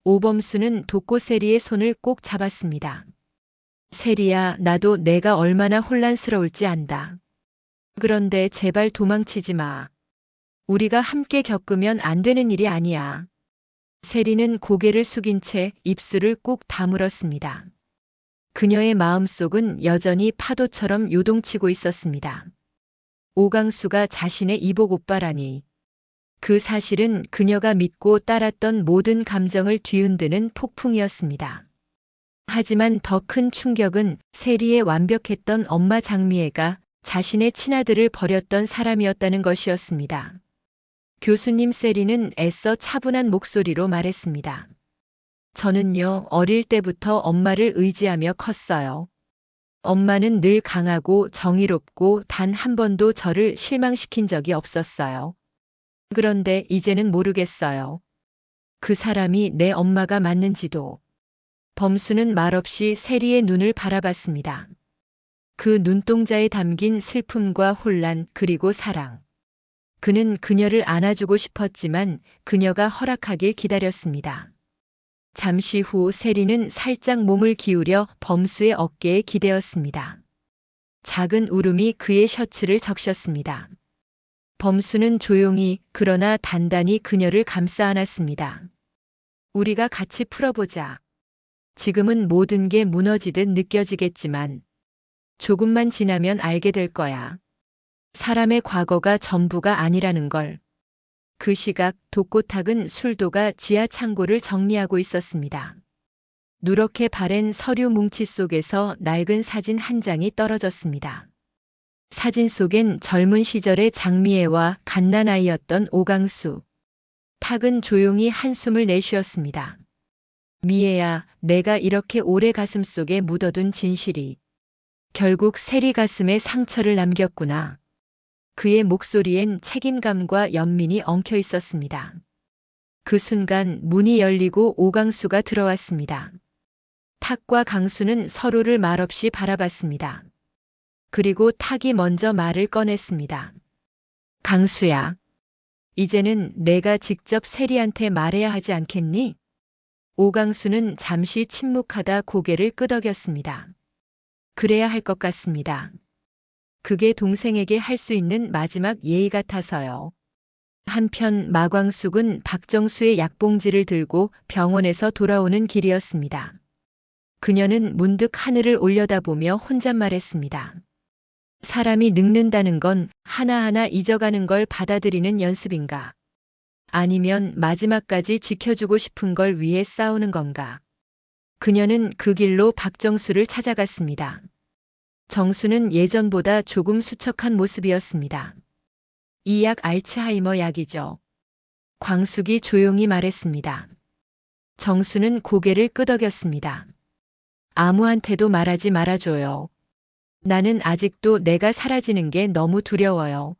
오범수는 독고세리의 손을 꼭 잡았습니다. 세리야, 나도 내가 얼마나 혼란스러울지 안다. 그런데 제발 도망치지 마. 우리가 함께 겪으면 안 되는 일이 아니야. 세리는 고개를 숙인 채 입술을 꾹 다물었습니다. 그녀의 마음속은 여전히 파도처럼 요동치고 있었습니다. 오강수가 자신의 이복 오빠라니. 그 사실은 그녀가 믿고 따랐던 모든 감정을 뒤흔드는 폭풍이었습니다. 하지만 더 큰 충격은 세리의 완벽했던 엄마 장미애가 자신의 친아들을 버렸던 사람이었다는 것이었습니다. 교수님, 세리는 애써 차분한 목소리로 말했습니다. 저는요, 어릴 때부터 엄마를 의지하며 컸어요. 엄마는 늘 강하고 정의롭고 단 한 번도 저를 실망시킨 적이 없었어요. 그런데 이제는 모르겠어요. 그 사람이 내 엄마가 맞는지도. 범수는 말없이 세리의 눈을 바라봤습니다. 그 눈동자에 담긴 슬픔과 혼란 그리고 사랑. 그는 그녀를 안아주고 싶었지만 그녀가 허락하길 기다렸습니다. 잠시 후 세리는 살짝 몸을 기울여 범수의 어깨에 기대었습니다. 작은 울음이 그의 셔츠를 적셨습니다. 범수는 조용히 그러나 단단히 그녀를 감싸 안았습니다. 우리가 같이 풀어보자. 지금은 모든 게 무너지듯 느껴지겠지만 조금만 지나면 알게 될 거야. 사람의 과거가 전부가 아니라는 걸. 그 시각 독고탁은 술도가 지하 창고를 정리하고 있었습니다. 누렇게 바랜 서류 뭉치 속에서 낡은 사진 한 장이 떨어졌습니다. 사진 속엔 젊은 시절의 장미애와 갓난아이였던 오강수. 탁은 조용히 한숨을 내쉬었습니다. 미애야, 내가 이렇게 오래 가슴속에 묻어둔 진실이 결국 세리 가슴에 상처를 남겼구나. 그의 목소리엔 책임감과 연민이 엉켜 있었습니다. 그 순간 문이 열리고 오강수가 들어왔습니다. 탁과 강수는 서로를 말없이 바라봤습니다. 그리고 탁이 먼저 말을 꺼냈습니다. 강수야, 이제는 내가 직접 세리한테 말해야 하지 않겠니? 오강수는 잠시 침묵하다 고개를 끄덕였습니다. 그래야 할 것 같습니다. 그게 동생에게 할 수 있는 마지막 예의 같아서요. 한편 마광숙은 박정수의 약봉지를 들고 병원에서 돌아오는 길이었습니다. 그녀는 문득 하늘을 올려다보며 혼잣말했습니다. 사람이 늙는다는 건 하나하나 잊어가는 걸 받아들이는 연습인가? 아니면 마지막까지 지켜주고 싶은 걸 위해 싸우는 건가? 그녀는 그 길로 박정수를 찾아갔습니다. 정수는 예전보다 조금 수척한 모습이었습니다. 이 약 알츠하이머 약이죠. 광숙이 조용히 말했습니다. 정수는 고개를 끄덕였습니다. 아무한테도 말하지 말아줘요. 나는 아직도 내가 사라지는 게 너무 두려워요.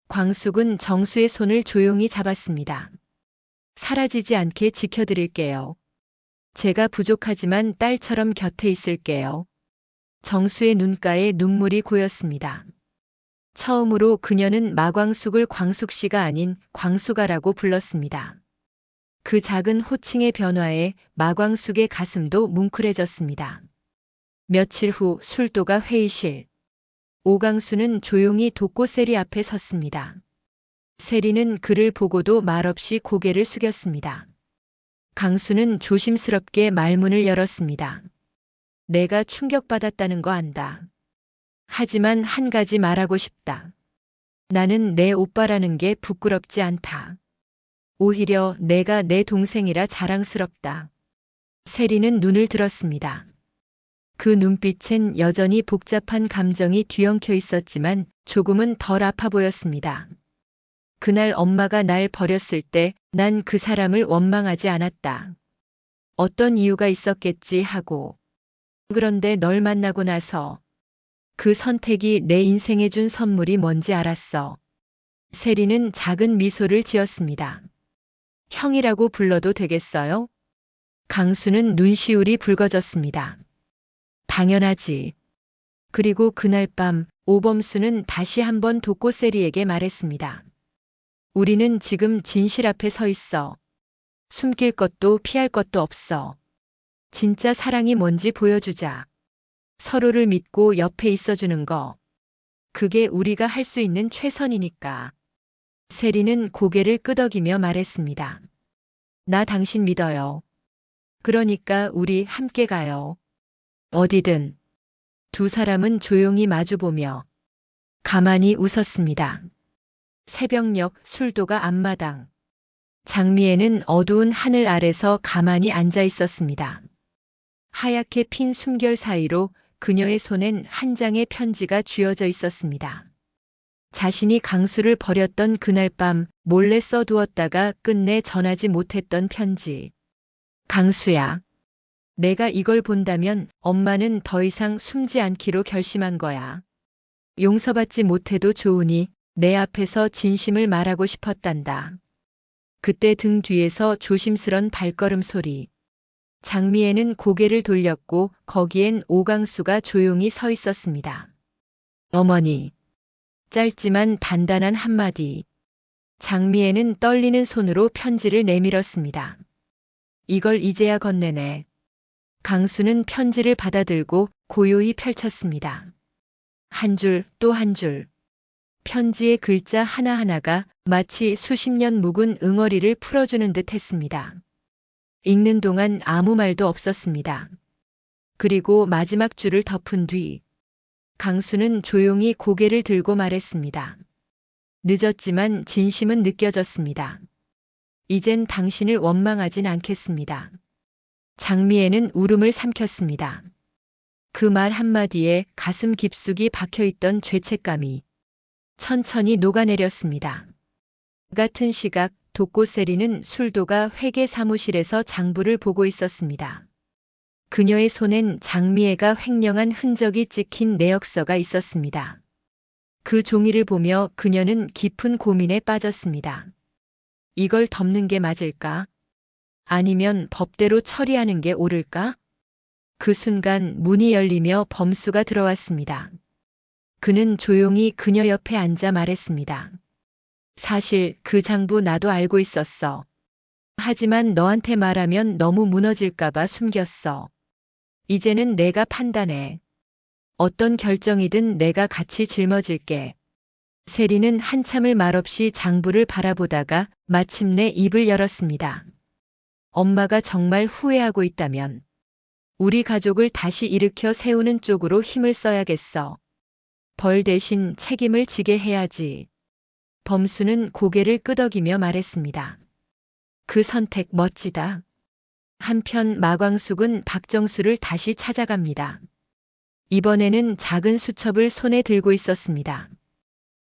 광숙은 정수의 손을 조용히 잡았습니다. 사라지지 않게 지켜드릴게요. 제가 부족하지만 딸처럼 곁에 있을게요. 정수의 눈가에 눈물이 고였습니다. 처음으로 그녀는 마광숙을 광숙씨가 아닌 광숙아라고 불렀습니다. 그 작은 호칭의 변화에 마광숙의 가슴도 뭉클해졌습니다. 며칠 후 술도가 회의실. 오강수는 조용히 독고세리 앞에 섰습니다. 세리는 그를 보고도 말없이 고개를 숙였습니다. 강수는 조심스럽게 말문을 열었습니다. 내가 충격받았다는 거 안다. 하지만 한 가지 말하고 싶다. 나는 내 오빠라는 게 부끄럽지 않다. 오히려 내가 내 동생이라 자랑스럽다. 세리는 눈을 들었습니다. 그 눈빛엔 여전히 복잡한 감정이 뒤엉켜 있었지만 조금은 덜 아파 보였습니다. 그날 엄마가 날 버렸을 때 난 그 사람을 원망하지 않았다. 어떤 이유가 있었겠지 하고. 그런데 널 만나고 나서 그 선택이 내 인생에 준 선물이 뭔지 알았어. 세리는 작은 미소를 지었습니다. 형이라고 불러도 되겠어요? 강수는 눈시울이 붉어졌습니다. 당연하지. 그리고 그날 밤 오범수는 다시 한번 독고세리에게 말했습니다. 우리는 지금 진실 앞에 서 있어. 숨길 것도 피할 것도 없어. 진짜 사랑이 뭔지 보여주자. 서로를 믿고 옆에 있어주는 거. 그게 우리가 할 수 있는 최선이니까. 세리는 고개를 끄덕이며 말했습니다. 나 당신 믿어요. 그러니까 우리 함께 가요. 어디든. 두 사람은 조용히 마주보며 가만히 웃었습니다. 새벽녘 술도가 앞마당. 장미애는 어두운 하늘 아래서 가만히 앉아 있었습니다. 하얗게 핀 숨결 사이로 그녀의 손엔 한 장의 편지가 쥐어져 있었습니다. 자신이 강수를 버렸던 그날 밤 몰래 써두었다가 끝내 전하지 못했던 편지. 강수야. 내가 이걸 본다면 엄마는 더 이상 숨지 않기로 결심한 거야. 용서받지 못해도 좋으니 내 앞에서 진심을 말하고 싶었단다. 그때 등 뒤에서 조심스런 발걸음 소리. 장미애는 고개를 돌렸고 거기엔 오강수가 조용히 서 있었습니다. 어머니. 짧지만 단단한 한마디. 장미애는 떨리는 손으로 편지를 내밀었습니다. 이걸 이제야 건네네. 강수는 편지를 받아들고 고요히 펼쳤습니다. 한 줄 또 한 줄. 편지의 글자 하나하나가 마치 수십 년 묵은 응어리를 풀어주는 듯 했습니다. 읽는 동안 아무 말도 없었습니다. 그리고 마지막 줄을 덮은 뒤 강수는 조용히 고개를 들고 말했습니다. 늦었지만 진심은 느껴졌습니다. 이젠 당신을 원망하진 않겠습니다. 장미애는 울음을 삼켰습니다. 그 말 한마디에 가슴 깊숙이 박혀있던 죄책감이 천천히 녹아내렸습니다. 같은 시각 독고세리는 술도가 회계 사무실에서 장부를 보고 있었습니다. 그녀의 손엔 장미애가 횡령한 흔적이 찍힌 내역서가 있었습니다. 그 종이를 보며 그녀는 깊은 고민에 빠졌습니다. 이걸 덮는 게 맞을까? 아니면 법대로 처리하는 게 옳을까? 그 순간 문이 열리며 범수가 들어왔습니다. 그는 조용히 그녀 옆에 앉아 말했습니다. 사실 그 장부 나도 알고 있었어. 하지만 너한테 말하면 너무 무너질까봐 숨겼어. 이제는 내가 판단해. 어떤 결정이든 내가 같이 짊어질게. 세리는 한참을 말없이 장부를 바라보다가 마침내 입을 열었습니다. 엄마가 정말 후회하고 있다면 우리 가족을 다시 일으켜 세우는 쪽으로 힘을 써야겠어. 벌 대신 책임을 지게 해야지. 범수는 고개를 끄덕이며 말했습니다. 그 선택 멋지다. 한편 마광숙은 박정수를 다시 찾아갑니다. 이번에는 작은 수첩을 손에 들고 있었습니다.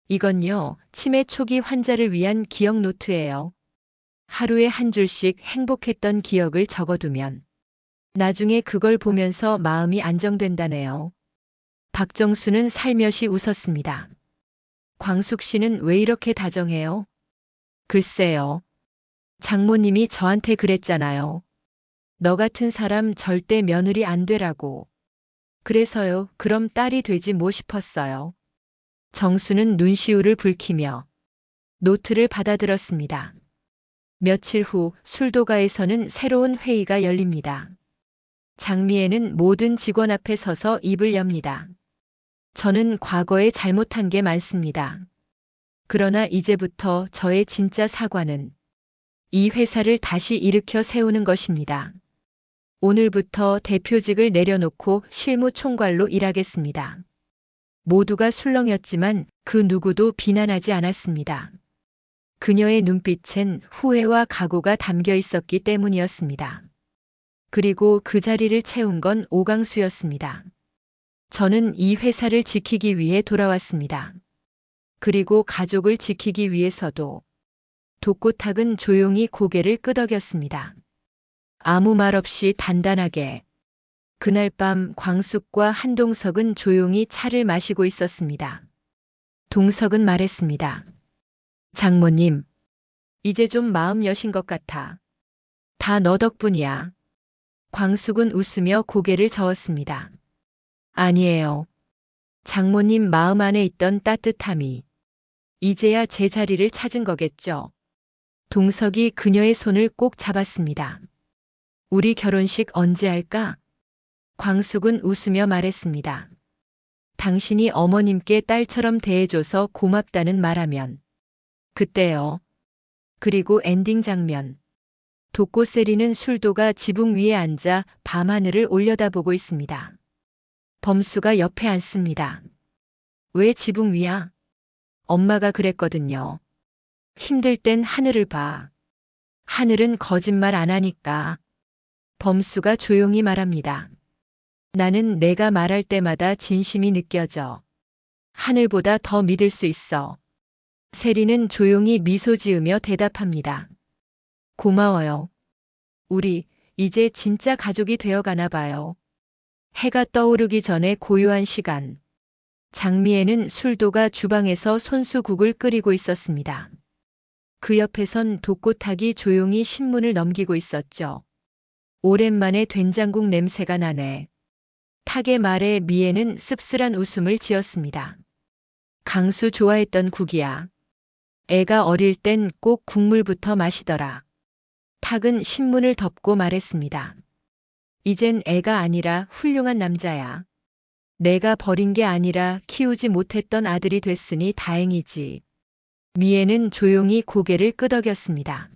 이건요, 치매 초기 환자를 위한 기억 노트예요. 하루에 한 줄씩 행복했던 기억을 적어두면 나중에 그걸 보면서 마음이 안정된다네요. 박정수는 살며시 웃었습니다. 광숙 씨는 왜 이렇게 다정해요? 글쎄요. 장모님이 저한테 그랬잖아요. 너 같은 사람 절대 며느리 안 되라고. 그래서요, 그럼 딸이 되지 뭐 싶었어요. 정수는 눈시울을 붉히며 노트를 받아들었습니다. 며칠 후 술도가에서는 새로운 회의가 열립니다. 장미애는 모든 직원 앞에 서서 입을 엽니다. 저는 과거에 잘못한 게 많습니다. 그러나 이제부터 저의 진짜 사과는 이 회사를 다시 일으켜 세우는 것입니다. 오늘부터 대표직을 내려놓고 실무총괄로 일하겠습니다. 모두가 술렁였지만 그 누구도 비난하지 않았습니다. 그녀의 눈빛엔 후회와 각오가 담겨 있었기 때문이었습니다. 그리고 그 자리를 채운 건 오강수였습니다. 저는 이 회사를 지키기 위해 돌아왔습니다. 그리고 가족을 지키기 위해서도. 독고탁은 조용히 고개를 끄덕였습니다. 아무 말 없이 단단하게. 그날 밤 광숙과 한동석은 조용히 차를 마시고 있었습니다. 동석은 말했습니다. 장모님, 이제 좀 마음 여신 것 같아. 다 너 덕분이야. 광숙은 웃으며 고개를 저었습니다. 아니에요. 장모님 마음 안에 있던 따뜻함이 이제야 제 자리를 찾은 거겠죠. 동석이 그녀의 손을 꼭 잡았습니다. 우리 결혼식 언제 할까? 광숙은 웃으며 말했습니다. 당신이 어머님께 딸처럼 대해줘서 고맙다는 말하면. 그때요. 그리고 엔딩 장면. 독고세리는 술도가 지붕 위에 앉아 밤하늘을 올려다보고 있습니다. 범수가 옆에 앉습니다. 왜 지붕 위야? 엄마가 그랬거든요. 힘들 땐 하늘을 봐. 하늘은 거짓말 안 하니까. 범수가 조용히 말합니다. 나는 내가 말할 때마다 진심이 느껴져. 하늘보다 더 믿을 수 있어. 세리는 조용히 미소 지으며 대답합니다. 고마워요. 우리 이제 진짜 가족이 되어 가나 봐요. 해가 떠오르기 전에 고요한 시간. 장미애는 술도가 주방에서 손수국을 끓이고 있었습니다. 그 옆에선 독고탁이 조용히 신문을 넘기고 있었죠. 오랜만에 된장국 냄새가 나네. 탁의 말에 미애는 씁쓸한 웃음을 지었습니다. 강수 좋아했던 국이야. 애가 어릴 땐 꼭 국물부터 마시더라. 탁은 신문을 덮고 말했습니다. 이젠 애가 아니라 훌륭한 남자야. 내가 버린 게 아니라 키우지 못했던 아들이 됐으니 다행이지. 미애는 조용히 고개를 끄덕였습니다.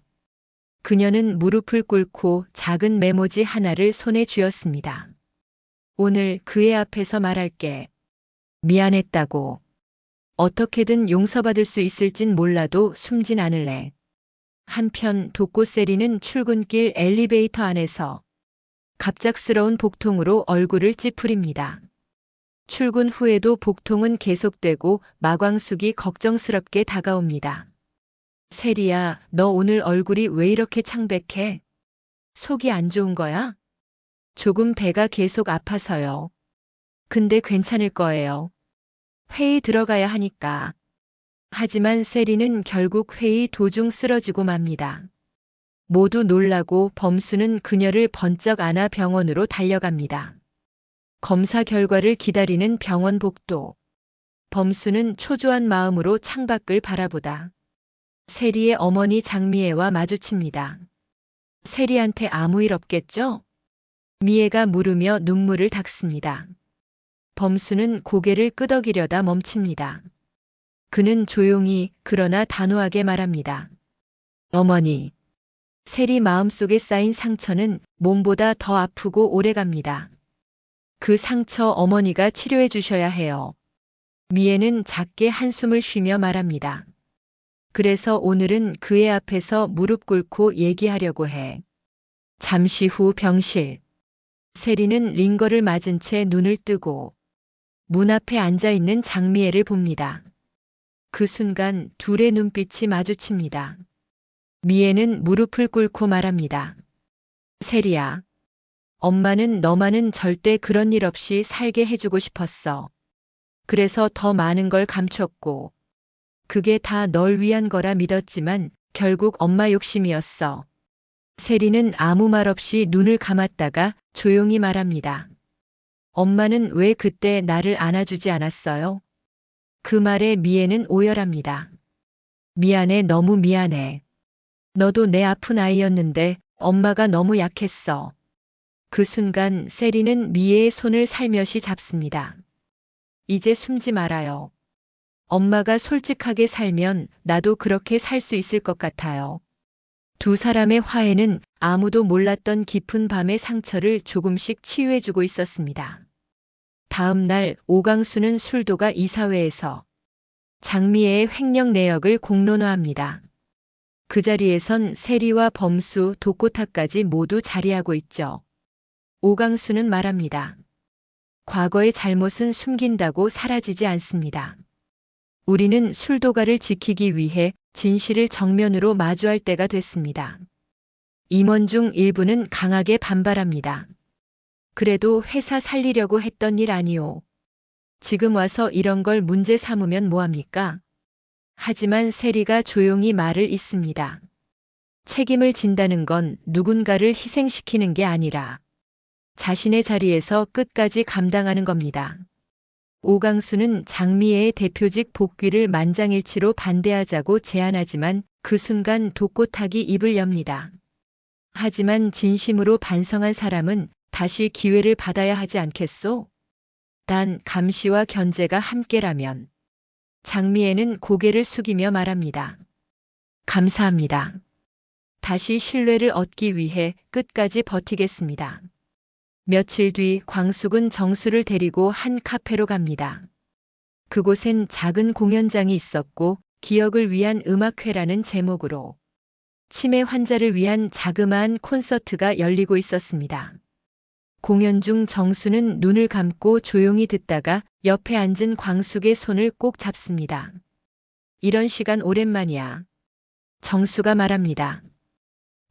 그녀는 무릎을 꿇고 작은 메모지 하나를 손에 쥐었습니다. 오늘 그의 앞에서 말할게. 미안했다고. 어떻게든 용서받을 수 있을진 몰라도 숨진 않을래. 한편 독고세리는 출근길 엘리베이터 안에서 갑작스러운 복통으로 얼굴을 찌푸립니다. 출근 후에도 복통은 계속되고 마광숙이 걱정스럽게 다가옵니다. 세리야, 너 오늘 얼굴이 왜 이렇게 창백해? 속이 안 좋은 거야? 조금 배가 계속 아파서요. 근데 괜찮을 거예요. 회의 들어가야 하니까. 하지만 세리는 결국 회의 도중 쓰러지고 맙니다. 모두 놀라고 범수는 그녀를 번쩍 안아 병원으로 달려갑니다. 검사 결과를 기다리는 병원 복도. 범수는 초조한 마음으로 창밖을 바라보다 세리의 어머니 장미애와 마주칩니다. 세리한테 아무 일 없겠죠? 미애가 물으며 눈물을 닦습니다. 범수는 고개를 끄덕이려다 멈춥니다. 그는 조용히 그러나 단호하게 말합니다. 어머니. 세리 마음속에 쌓인 상처는 몸보다 더 아프고 오래갑니다. 그 상처 어머니가 치료해 주셔야 해요. 미애는 작게 한숨을 쉬며 말합니다. 그래서 오늘은 그의 앞에서 무릎 꿇고 얘기하려고 해. 잠시 후 병실. 세리는 링거를 맞은 채 눈을 뜨고 문 앞에 앉아있는 장미애를 봅니다. 그 순간 둘의 눈빛이 마주칩니다. 미애는 무릎을 꿇고 말합니다. 세리야, 엄마는 너만은 절대 그런 일 없이 살게 해주고 싶었어. 그래서 더 많은 걸 감췄고, 그게 다 널 위한 거라 믿었지만 결국 엄마 욕심이었어. 세리는 아무 말 없이 눈을 감았다가 조용히 말합니다. 엄마는 왜 그때 나를 안아주지 않았어요? 그 말에 미애는 오열합니다. 미안해, 너무 미안해. 너도 내 아픈 아이였는데 엄마가 너무 약했어. 그 순간 세리는 미애의 손을 살며시 잡습니다. 이제 숨지 말아요. 엄마가 솔직하게 살면 나도 그렇게 살 수 있을 것 같아요. 두 사람의 화해는 아무도 몰랐던 깊은 밤의 상처를 조금씩 치유해주고 있었습니다. 다음 날 오강수는 술도가 이사회에서 장미애의 횡령 내역을 공론화합니다. 그 자리에선 세리와 범수, 독고탁까지 모두 자리하고 있죠. 오강수는 말합니다. 과거의 잘못은 숨긴다고 사라지지 않습니다. 우리는 술도가를 지키기 위해 진실을 정면으로 마주할 때가 됐습니다. 임원 중 일부는 강하게 반발합니다. 그래도 회사 살리려고 했던 일 아니오. 지금 와서 이런 걸 문제 삼으면 뭐합니까? 하지만 세리가 조용히 말을 잇습니다. 책임을 진다는 건 누군가를 희생시키는 게 아니라 자신의 자리에서 끝까지 감당하는 겁니다. 오강수는 장미애의 대표직 복귀를 만장일치로 반대하자고 제안하지만 그 순간 독고탁이 입을 엽니다. 하지만 진심으로 반성한 사람은 다시 기회를 받아야 하지 않겠소? 단 감시와 견제가 함께라면. 장미애는 고개를 숙이며 말합니다. 감사합니다. 다시 신뢰를 얻기 위해 끝까지 버티겠습니다. 며칠 뒤 광숙은 정수를 데리고 한 카페로 갑니다. 그곳엔 작은 공연장이 있었고 기억을 위한 음악회라는 제목으로 치매 환자를 위한 자그마한 콘서트가 열리고 있었습니다. 공연 중 정수는 눈을 감고 조용히 듣다가 옆에 앉은 광숙의 손을 꼭 잡습니다. 이런 시간 오랜만이야. 정수가 말합니다.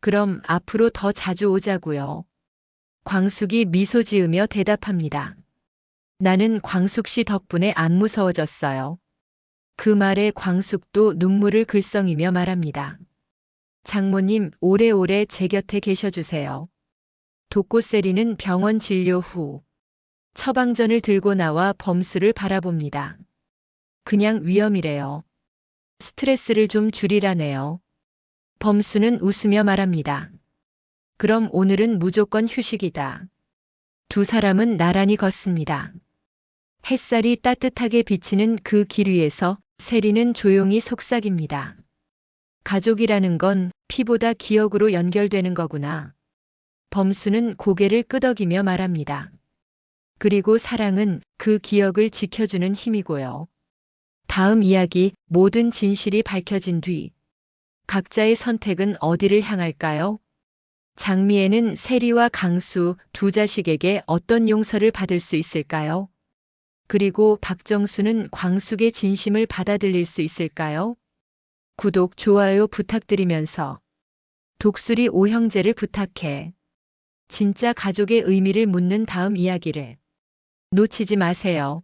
그럼 앞으로 더 자주 오자고요. 광숙이 미소 지으며 대답합니다. 나는 광숙 씨 덕분에 안 무서워졌어요. 그 말에 광숙도 눈물을 글썽이며 말합니다. 장모님, 오래오래 제 곁에 계셔주세요. 독고세리는 병원 진료 후 처방전을 들고 나와 범수를 바라봅니다. 그냥 위험이래요. 스트레스를 좀 줄이라네요. 범수는 웃으며 말합니다. 그럼 오늘은 무조건 휴식이다. 두 사람은 나란히 걷습니다. 햇살이 따뜻하게 비치는 그 길 위에서 세리는 조용히 속삭입니다. 가족이라는 건 피보다 기억으로 연결되는 거구나. 범수는 고개를 끄덕이며 말합니다. 그리고 사랑은 그 기억을 지켜주는 힘이고요. 다음 이야기 모든 진실이 밝혀진 뒤 각자의 선택은 어디를 향할까요? 장미애는 세리와 강수 두 자식에게 어떤 용서를 받을 수 있을까요? 그리고 박정수는 광숙의 진심을 받아들일 수 있을까요? 구독, 좋아요 부탁드리면서 독수리 오형제를 부탁해. 진짜 가족의 의미를 묻는 다음 이야기를 놓치지 마세요.